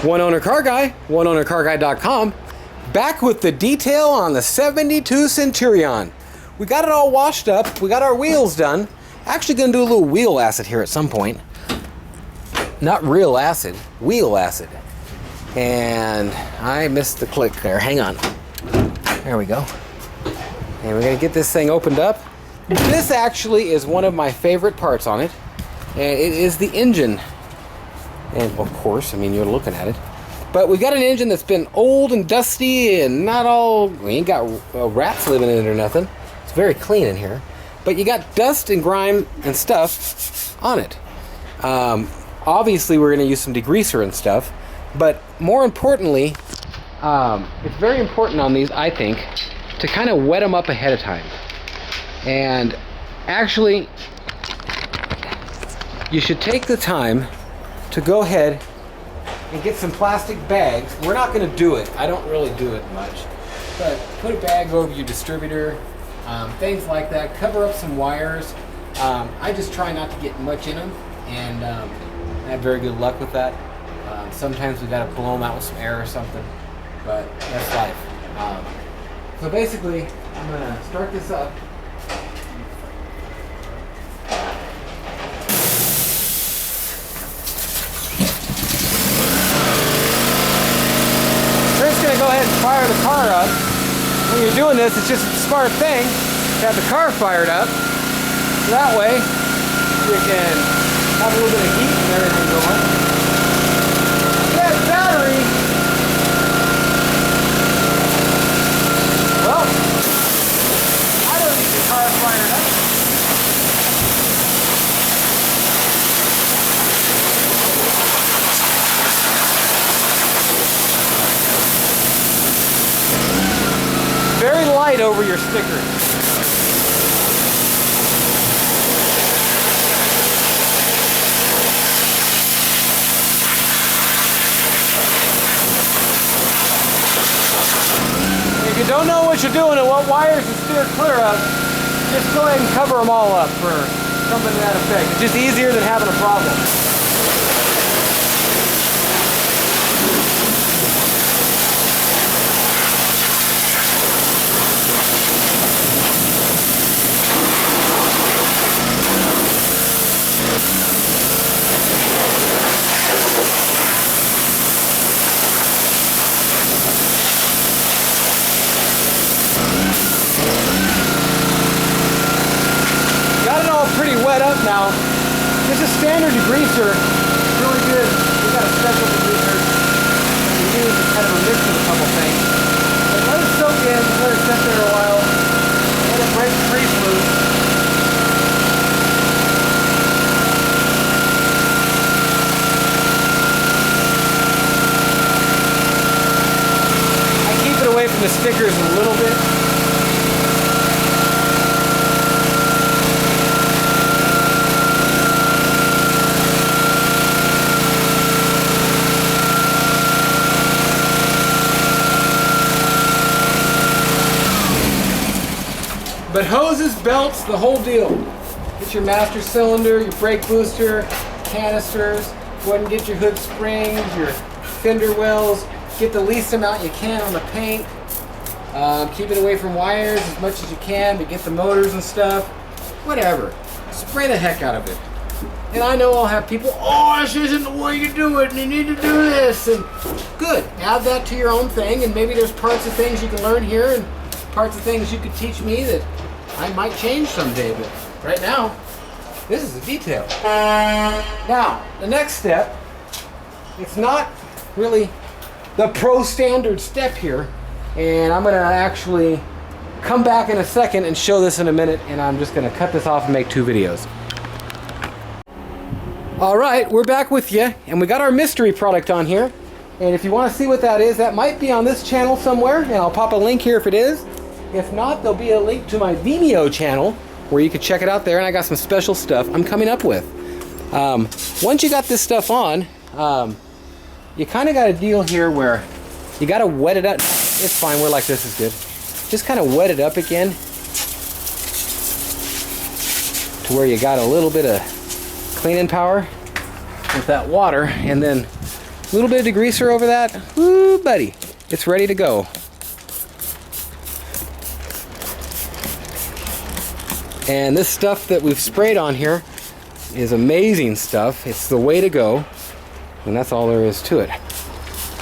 One Owner Car Guy, oneownercarguy.com, back with the detail on the 72 Centurion. We got it all washed up, we got our wheels done. Actually gonna do a little wheel acid here at some point. Not real acid, wheel acid. And I missed the click there, hang on. There we go. And we're gonna get this thing opened up. This actually is one of my favorite parts on it. And it is the engine. And of course, I mean, you're looking at it. But we got an engine that's been old and dusty and not all, we ain't got rats living in it or nothing. It's very clean in here. But you got dust and grime and stuff on it. Obviously, we're going to use some degreaser and stuff. But more importantly, it's very important on these, I think, to kind of wet them up ahead of time. And actually, you should take the time to go ahead and get some plastic bags. We're not going to do it. I don't really do it much. But put a bag over your distributor, things like that. Cover up some wires. I just try not to get much in them, and I have very good luck with that. Sometimes we got to blow them out with some air or something, but that's life. So basically, I'm going to start this up. Go ahead and fire the car up. When you're doing this, it's just a smart thing to have the car fired up. So that way, you can have a little bit of heat and everything going. Yeah, battery. Well, I don't need the car fired up. Very light over your sticker. If you don't know what you're doing and what wires to steer clear of, just go ahead and cover them all up for something to that effect. It's just easier than having a problem. Pretty wet up now. This is standard degreaser. It's really good. We got a special degreaser that we use as kind of a mix of a couple things. But let it soak in, let it sit there a while, let it break the grease loose. I keep it away from the stickers a little bit. But hoses, belts, the whole deal. Get your master cylinder, your brake booster, canisters, go ahead and get your hood springs, your fender wells, get the least amount you can on the paint. Keep it away from wires as much as you can, but get the motors and stuff. Whatever. Spray the heck out of it. And I know I'll have people, oh, this isn't the way you do it, and you need to do this. And good, add that to your own thing, and maybe there's parts of things you can learn here, and parts of things you could teach me that I might change someday, but right now, this is a detail. Now, the next step, it's not really the pro standard step here, and I'm gonna actually come back in a second and show this in a minute, and I'm just gonna cut this off and make 2 videos. All right, we're back with you, and we got our mystery product on here, and if you wanna see what that is, that might be on this channel somewhere, and I'll pop a link here if it is. If not, there'll be a link to my Vimeo channel where you can check it out there, and I got some special stuff I'm coming up with. Once you got this stuff on, you kind of got a deal here where you got to wet it up. It's fine, we're like this is good. Just kind of wet it up again to where you got a little bit of cleaning power with that water, and then A little bit of degreaser over that. Woo, buddy. It's ready to go. And this stuff that we've sprayed on here is amazing stuff. It's the way to go. And that's all there is to it.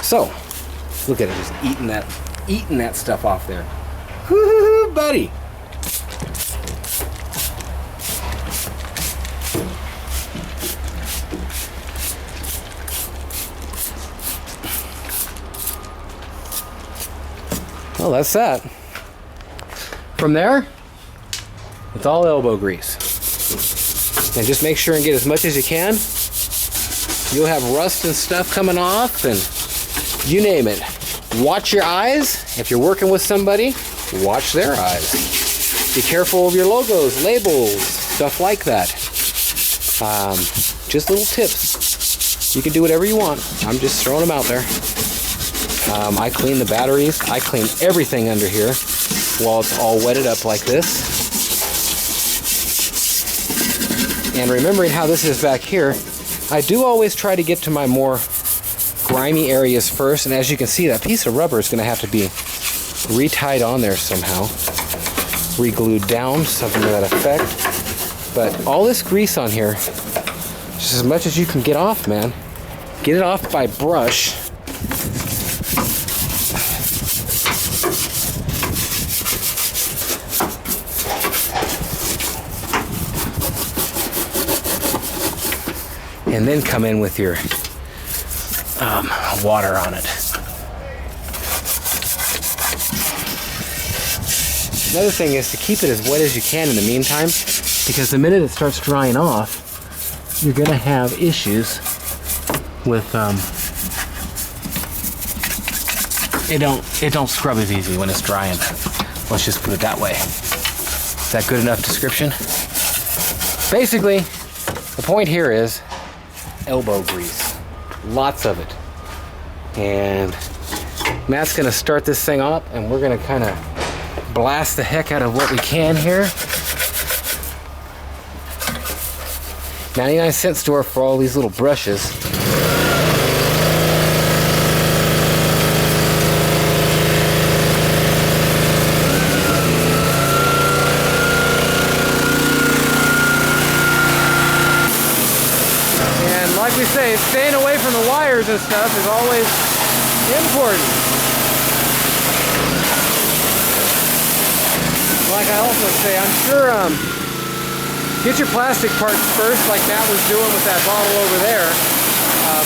So, look at it, just eating that stuff off there. Woo, buddy. Well, that's that. From there, it's all elbow grease. And just make sure and get as much as you can. You'll have rust and stuff coming off, and you name it. Watch your eyes. If you're working with somebody, watch their eyes. Be careful of your logos, labels, stuff like that. Just little tips. You can do whatever you want. I'm just throwing them out there. I clean the batteries. I clean everything under here while it's all wetted up like this. And remembering how this is back here, I do always try to get to my more grimy areas first. And as you can see, that piece of rubber is going to have to be retied on there somehow. Re-glued down, something to that effect. But all this grease on here, just as much as you can get off, man. Get it off by brush. And then come in with your water on it. Another thing is to keep it as wet as you can in the meantime, because the minute it starts drying off, you're going to have issues with it don't scrub as easy when it's drying. Let's just put it that way. Is that good enough description? Basically, the point here is elbow grease. Lots of it. And Matt's going to start this thing up, and we're going to kind of blast the heck out of what we can here. 99-cent store for all these little brushes. And like we say, staying away from the wires and stuff is always important. Like I also say, I'm sure get your plastic parts first, like Matt was doing with that bottle over there.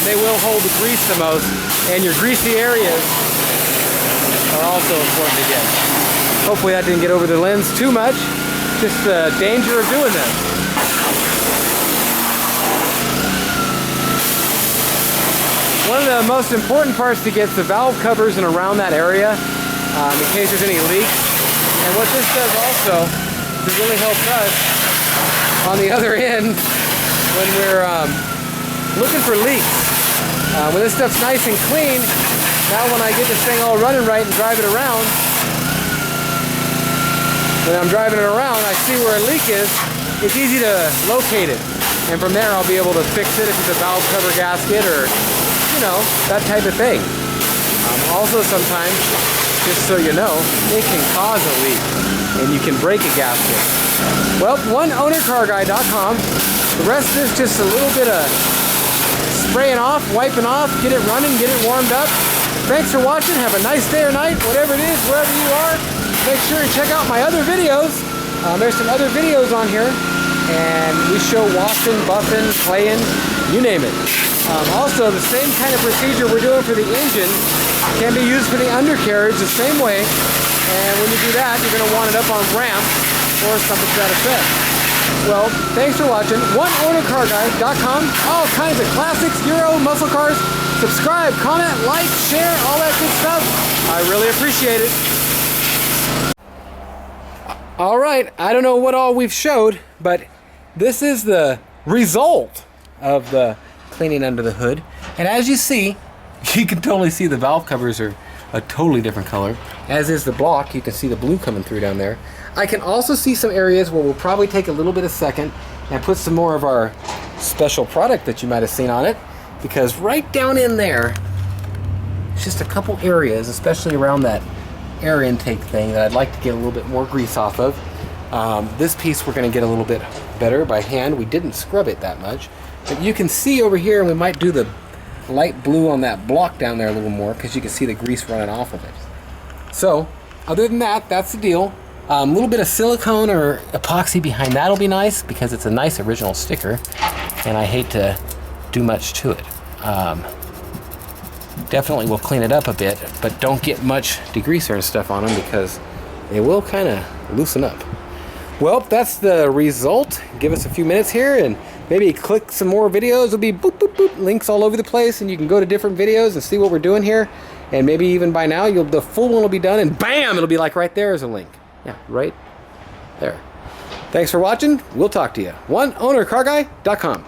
They will hold the grease the most, and your greasy areas are also important to get. Hopefully that didn't get over the lens too much. Just the danger of doing this. One of the most important parts to get is the valve covers and around that area in case there's any leaks. And what this does also is it really helps us on the other end when we're looking for leaks. When this stuff's nice and clean, now when I get this thing all running right and drive it around, when I'm driving it around, I see where a leak is. It's easy to locate it. And from there I'll be able to fix it if it's a valve cover gasket or, you know, that type of thing. Also sometimes, just so you know, it can cause a leak and you can break a gasket. Well, oneownercarguy.com. The rest is just a little bit of spraying off, wiping off, get it running, get it warmed up. Thanks for watching. Have a nice day or night, whatever it is, wherever you are. Make sure you check out my other videos. There's some other videos on here, and we show washing, buffing, claying, you name it. Also, the same kind of procedure we're doing for the engine can be used for the undercarriage the same way. And when you do that, you're going to want it up on ramp or something to that effect. Well, thanks for watching. oneownercarguy.com. All kinds of classics, Euro, muscle cars. Subscribe, comment, like, share, all that good stuff. I really appreciate it. All right, I don't know what all we've showed, but this is the result of the cleaning under the hood. And as you see, you can totally see the valve covers are a totally different color, as is the block. You can see the blue coming through down there. I can also see some areas where we'll probably take a little bit of second and put some more of our special product that you might have seen on it because right down in there, it's just a couple areas, especially around that air intake thing, that I'd like to get a little bit more grease off of. This piece we're going to get a little bit better by hand. We didn't scrub it that much. But you can see over here, we might do the light blue on that block down there a little more, because you can see the grease running off of it. So, other than that, that's the deal. A little bit of silicone or epoxy behind that will be nice, because it's a nice original sticker, and I hate to do much to it. Definitely will clean it up a bit, but don't get much degreaser and stuff on them, because they will kind of loosen up. Well, that's the result. Give us a few minutes here and maybe click some more videos. There'll be boop, boop, boop, links all over the place, and you can go to different videos and see what we're doing here. And maybe even by now, the full one will be done, and bam, it'll be like right there as a link. Yeah, right there. Thanks for watching. We'll talk to you. OneOwnerCarGuy.com.